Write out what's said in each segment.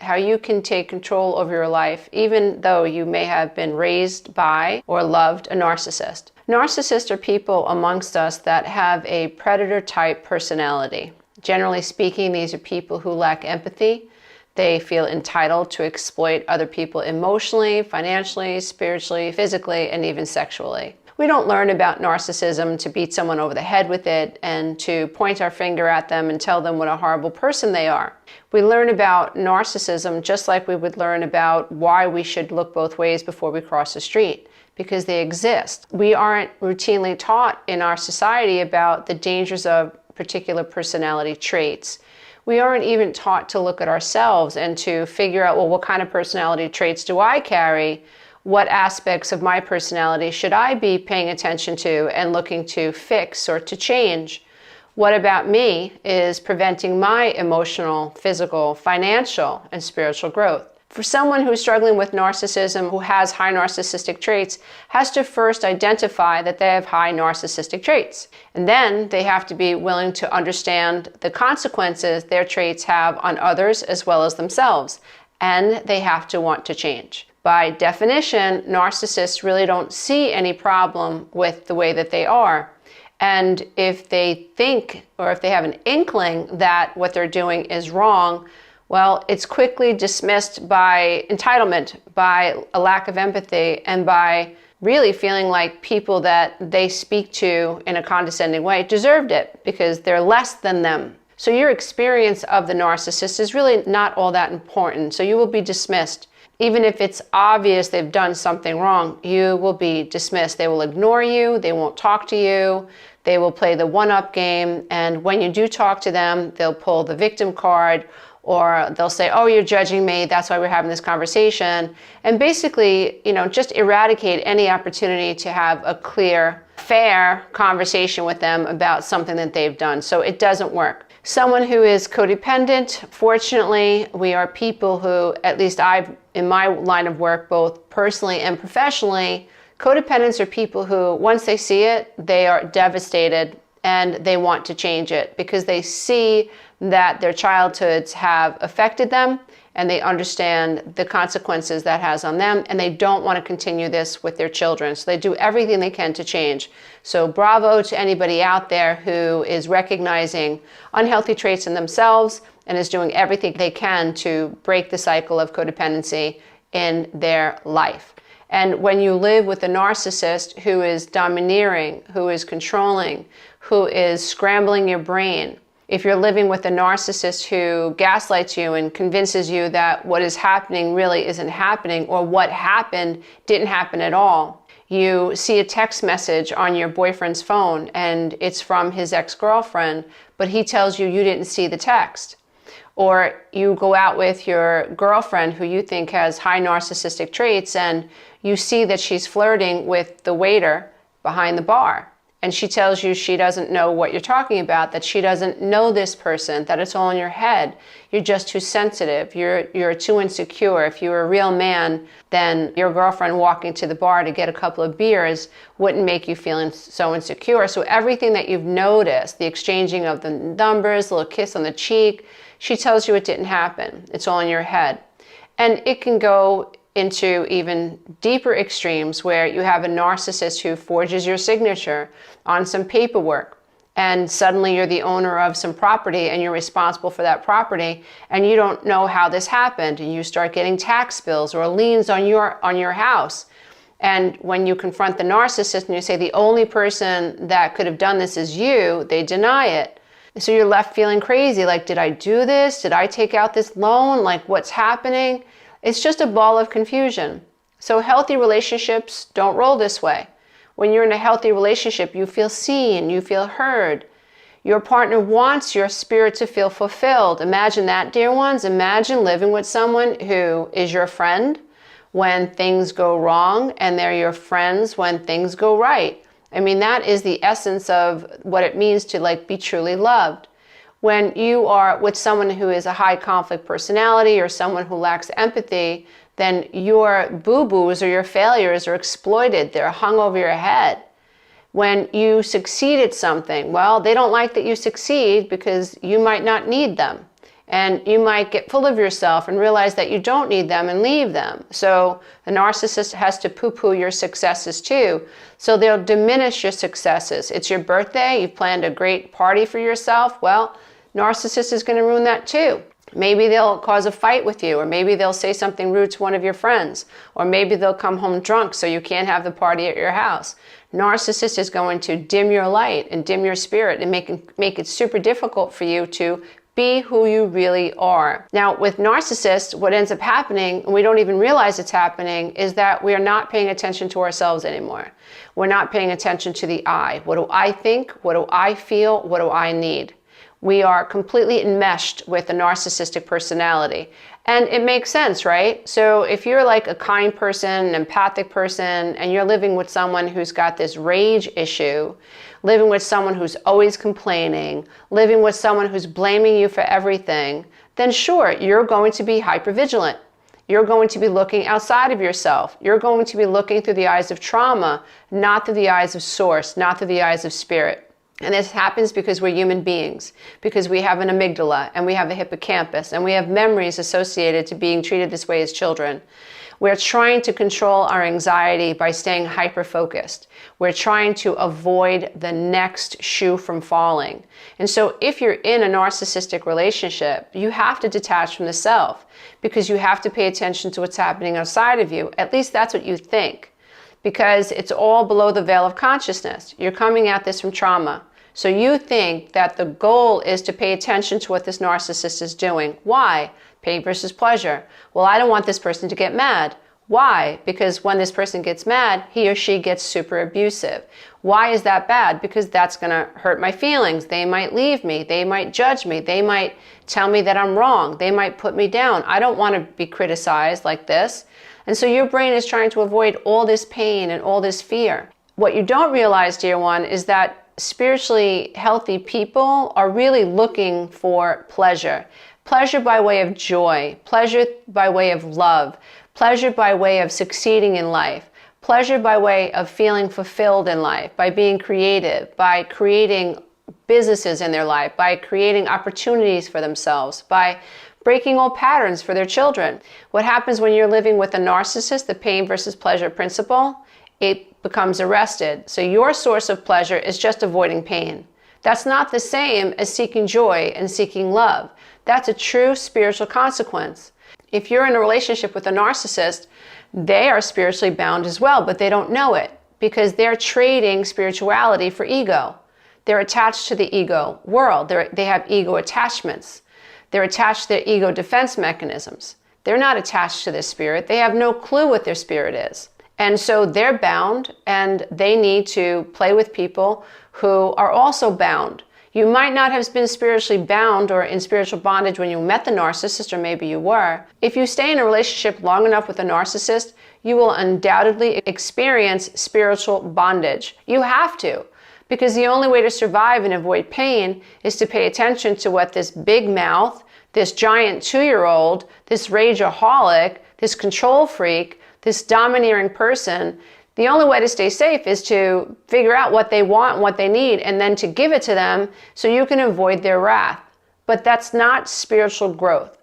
how you can take control of your life, even though you may have been raised by or loved a narcissist. Narcissists are people amongst us that have a predator-type personality. Generally speaking, these are people who lack empathy. They feel entitled to exploit other people emotionally, financially, spiritually, physically, and even sexually. We don't learn about narcissism to beat someone over the head with it and to point our finger at them and tell them what a horrible person they are. We learn about narcissism just like we would learn about why we should look both ways before we cross the street, because they exist. We aren't routinely taught in our society about the dangers of particular personality traits. We aren't even taught to look at ourselves and to figure out, well, what kind of personality traits do I carry? What aspects of my personality should I be paying attention to and looking to fix or to change? What about me is preventing my emotional, physical, financial, and spiritual growth? For someone who's struggling with narcissism, who has high narcissistic traits, has to first identify that they have high narcissistic traits. And then they have to be willing to understand the consequences their traits have on others as well as themselves. And they have to want to change. By definition, narcissists really don't see any problem with the way that they are. And if they think, or if they have an inkling that what they're doing is wrong, well, it's quickly dismissed by entitlement, by a lack of empathy, and by really feeling like people that they speak to in a condescending way deserved it because they're less than them. So your experience of the narcissist is really not all that important. So you will be dismissed. Even if it's obvious they've done something wrong, you will be dismissed. They will ignore you, they won't talk to you, they will play the one-up game, and when you do talk to them, they'll pull the victim card, or they'll say, oh, you're judging me, that's why we're having this conversation. And basically, just eradicate any opportunity to have a clear, fair conversation with them about something that they've done. So it doesn't work. Someone who is codependent, fortunately, we are people who, at least in my line of work, both personally and professionally, codependents are people who, once they see it, they are devastated and they want to change it because they see that their childhoods have affected them and they understand the consequences that has on them, and they don't want to continue this with their children. So they do everything they can to change. So bravo to anybody out there who is recognizing unhealthy traits in themselves and is doing everything they can to break the cycle of codependency in their life. And when you live with a narcissist who is domineering, who is controlling, who is scrambling your brain, if you're living with a narcissist who gaslights you and convinces you that what is happening really isn't happening, or what happened didn't happen at all. You see a text message on your boyfriend's phone and it's from his ex-girlfriend, but he tells you you didn't see the text. Or you go out with your girlfriend who you think has high narcissistic traits and you see that she's flirting with the waiter behind the bar. And she tells you she doesn't know what you're talking about, that she doesn't know this person, that it's all in your head. You're just too sensitive. You're too insecure. If you were a real man, then your girlfriend walking to the bar to get a couple of beers wouldn't make you feel so insecure. So everything that you've noticed, the exchanging of the numbers, the little kiss on the cheek, she tells you it didn't happen. It's all in your head. And it can go into even deeper extremes where you have a narcissist who forges your signature on some paperwork, and suddenly you're the owner of some property and you're responsible for that property, and you don't know how this happened, and you start getting tax bills or liens on your house. And when you confront the narcissist and you say the only person that could have done this is you, they deny it. So you're left feeling crazy, like, did I do this? Did I take out this loan? Like, what's happening? It's just a ball of confusion. So healthy relationships don't roll this way. When you're in a healthy relationship, you feel seen, you feel heard. Your partner wants your spirit to feel fulfilled. Imagine that, dear ones. Imagine living with someone who is your friend when things go wrong, and they're your friends when things go right. I mean, that is the essence of what it means to be truly loved. When you are with someone who is a high conflict personality or someone who lacks empathy, then your boo-boos or your failures are exploited. They're hung over your head. When you succeed at something, well, they don't like that you succeed because you might not need them. And you might get full of yourself and realize that you don't need them and leave them. So the narcissist has to poo-poo your successes too. So they'll diminish your successes. It's your birthday, you've planned a great party for yourself. Well, narcissist is going to ruin that too. Maybe they'll cause a fight with you, or maybe they'll say something rude to one of your friends, or maybe they'll come home drunk so you can't have the party at your house. Narcissist is going to dim your light and dim your spirit and make it super difficult for you to be who you really are. Now, with narcissists, what ends up happening, and we don't even realize it's happening, is that we are not paying attention to ourselves anymore. We're not paying attention to the I. What do I think? What do I feel? What do I need? We are completely enmeshed with the narcissistic personality. And it makes sense, right? So if you're like a kind person, an empathic person, and you're living with someone who's got this rage issue, living with someone who's always complaining, living with someone who's blaming you for everything, then sure, you're going to be hypervigilant. You're going to be looking outside of yourself. You're going to be looking through the eyes of trauma, not through the eyes of source, not through the eyes of spirit. And this happens because we're human beings, because we have an amygdala and we have a hippocampus and we have memories associated to being treated this way as children. We're trying to control our anxiety by staying hyper-focused. We're trying to avoid the next shoe from falling. And so if you're in a narcissistic relationship, you have to detach from the self because you have to pay attention to what's happening outside of you. At least that's what you think. Because it's all below the veil of consciousness. You're coming at this from trauma. So you think that the goal is to pay attention to what this narcissist is doing. Why? Pain versus pleasure. Well, I don't want this person to get mad. Why? Because when this person gets mad, he or she gets super abusive. Why is that bad? Because that's going to hurt my feelings. They might leave me. They might judge me. They might tell me that I'm wrong. They might put me down. I don't want to be criticized like this. And so your brain is trying to avoid all this pain and all this fear. What you don't realize, dear one, is that spiritually healthy people are really looking for pleasure. Pleasure by way of joy, pleasure by way of love, pleasure by way of succeeding in life, pleasure by way of feeling fulfilled in life, by being creative, by creating businesses in their life, by creating opportunities for themselves, by breaking old patterns for their children. What happens when you're living with a narcissist, the pain versus pleasure principle, it becomes arrested. So your source of pleasure is just avoiding pain. That's not the same as seeking joy and seeking love. That's a true spiritual consequence. If you're in a relationship with a narcissist, they are spiritually bound as well, but they don't know it because they're trading spirituality for ego. They're attached to the ego world. They have ego attachments. They're attached to their ego defense mechanisms. They're not attached to their spirit. They have no clue what their spirit is. And so they're bound and they need to play with people who are also bound. You might not have been spiritually bound or in spiritual bondage when you met the narcissist, or maybe you were. If you stay in a relationship long enough with a narcissist, you will undoubtedly experience spiritual bondage. You have to. Because the only way to survive and avoid pain is to pay attention to what this big mouth, this giant 2-year-old, this rageaholic, this control freak, this domineering person, the only way to stay safe is to figure out what they want and what they need and then to give it to them so you can avoid their wrath. But that's not spiritual growth.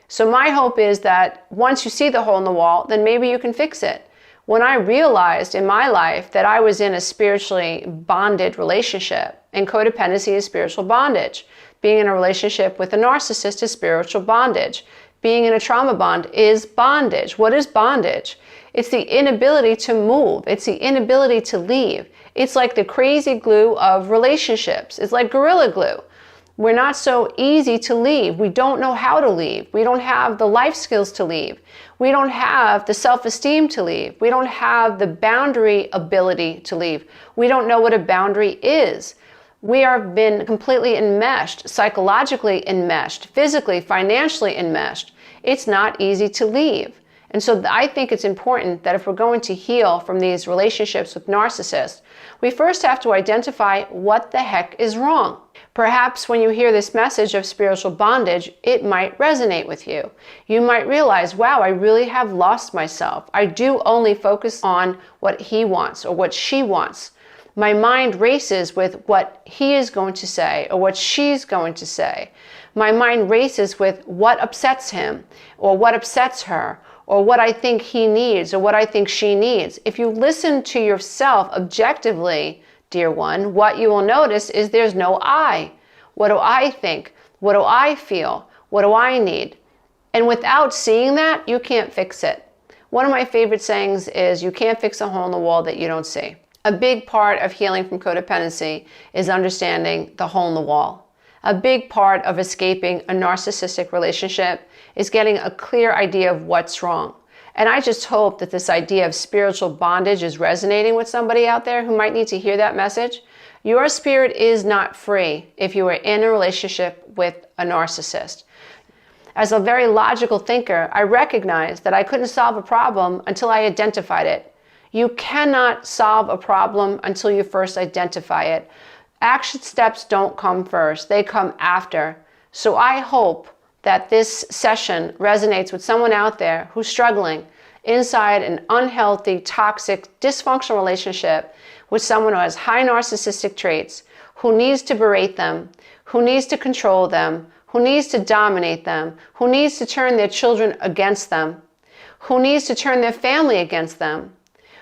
So my hope is that once you see the hole in the wall, then maybe you can fix it. When I realized in my life that I was in a spiritually bonded relationship, and codependency is spiritual bondage. Being in a relationship with a narcissist is spiritual bondage. Being in a trauma bond is bondage. What is bondage? It's the inability to move. It's the inability to leave. It's like the crazy glue of relationships. It's like gorilla glue. We're not so easy to leave. We don't know how to leave. We don't have the life skills to leave. We don't have the self-esteem to leave. We don't have the boundary ability to leave. We don't know what a boundary is. We have been completely enmeshed, psychologically enmeshed, physically, financially enmeshed. It's not easy to leave. And so I think it's important that if we're going to heal from these relationships with narcissists, we first have to identify what the heck is wrong. Perhaps when you hear this message of spiritual bondage, it might resonate with you. You might realize, wow, I really have lost myself. I do only focus on what he wants or what she wants. My mind races with what he is going to say or what she's going to say. My mind races with what upsets him, or what upsets her, or what I think he needs, or what I think she needs. If you listen to yourself objectively, dear one, what you will notice is there's no I. What do I think? What do I feel? What do I need? And without seeing that, you can't fix it. One of my favorite sayings is, you can't fix a hole in the wall that you don't see. A big part of healing from codependency is understanding the hole in the wall. A big part of escaping a narcissistic relationship is getting a clear idea of what's wrong. And I just hope that this idea of spiritual bondage is resonating with somebody out there who might need to hear that message. Your spirit is not free if you are in a relationship with a narcissist. As a very logical thinker, I recognized that I couldn't solve a problem until I identified it. You cannot solve a problem until you first identify it. Action steps don't come first, they come after. So I hope that this session resonates with someone out there who's struggling inside an unhealthy, toxic, dysfunctional relationship with someone who has high narcissistic traits, who needs to berate them, who needs to control them, who needs to dominate them, who needs to turn their children against them, who needs to turn their family against them,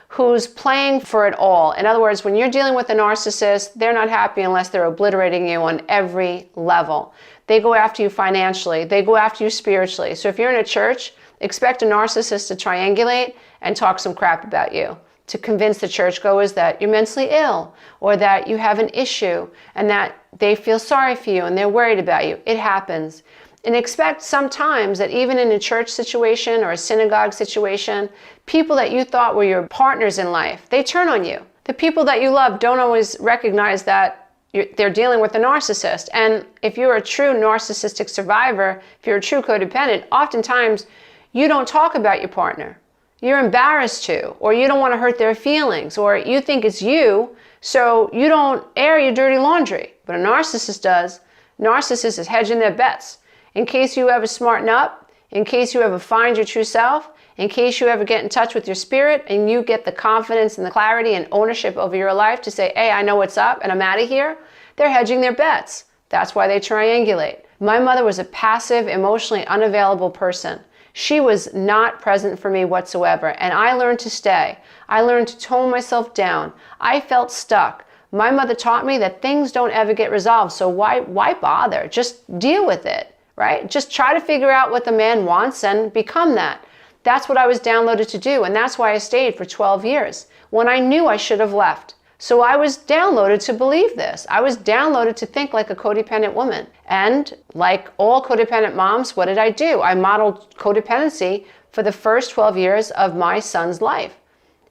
who's playing for it all. In other words, when you're dealing with a narcissist, they're not happy unless they're obliterating you on every level. They go after you financially, they go after you spiritually. So if you're in a church, expect a narcissist to triangulate and talk some crap about you, to convince the churchgoers that you're mentally ill, or that you have an issue, and that they feel sorry for you and they're worried about you. It happens. And expect sometimes that even in a church situation or a synagogue situation, people that you thought were your partners in life, they turn on you. The people that you love don't always recognize that they're dealing with a narcissist. And if you're a true narcissistic survivor, if you're a true codependent, oftentimes you don't talk about your partner. You're embarrassed to, or you don't want to hurt their feelings, or you think it's you, so you don't air your dirty laundry. But a narcissist does. Narcissist is hedging their bets. In case you ever smarten up, in case you ever find your true self, in case you ever get in touch with your spirit and you get the confidence and the clarity and ownership over your life to say, hey, I know what's up and I'm out of here, they're hedging their bets. That's why they triangulate. My mother was a passive, emotionally unavailable person. She was not present for me whatsoever, and I learned to stay. I learned to tone myself down. I felt stuck. My mother taught me that things don't ever get resolved, so why bother? Just deal with it, right? Just try to figure out what the man wants and become that. That's what I was downloaded to do, and that's why I stayed for 12 years, when I knew I should have left. So I was downloaded to believe this. I was downloaded to think like a codependent woman. And like all codependent moms, what did I do? I modeled codependency for the first 12 years of my son's life.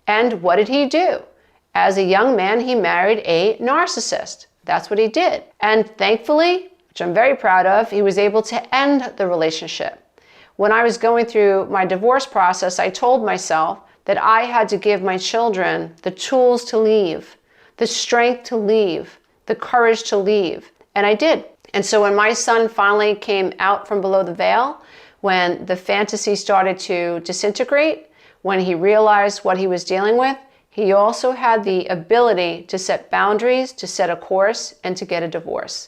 And what did he do? As a young man, he married a narcissist. That's what he did. And thankfully, which I'm very proud of, he was able to end the relationship. When I was going through my divorce process, I told myself that I had to give my children the tools to leave, the strength to leave, the courage to leave. And I did. And so when my son finally came out from below the veil, when the fantasy started to disintegrate, when he realized what he was dealing with, he also had the ability to set boundaries, to set a course, and to get a divorce.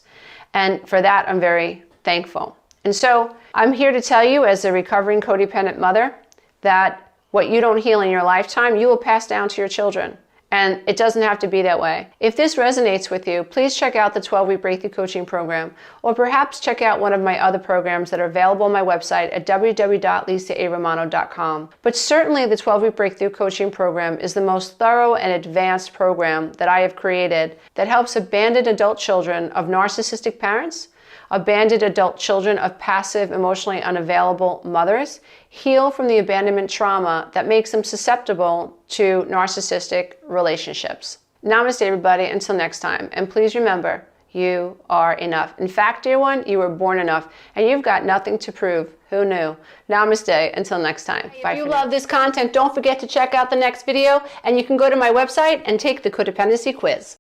And for that, I'm very thankful. And so I'm here to tell you, as a recovering codependent mother, that what you don't heal in your lifetime, you will pass down to your children. And it doesn't have to be that way. If this resonates with you, please check out the 12-week Breakthrough Coaching Program, or perhaps check out one of my other programs that are available on my website at www.lisaaromano.com. But certainly the 12-week Breakthrough Coaching Program is the most thorough and advanced program that I have created that helps abandoned adult children of narcissistic parents, abandoned adult children of passive, emotionally unavailable mothers, heal from the abandonment trauma that makes them susceptible to narcissistic relationships. Namaste, everybody. Until next time. And please remember, you are enough. In fact, dear one, you were born enough, and you've got nothing to prove. Who knew? Namaste. Until next time. Bye. If you love this content, don't forget to check out the next video, and you can go to my website and take the codependency quiz.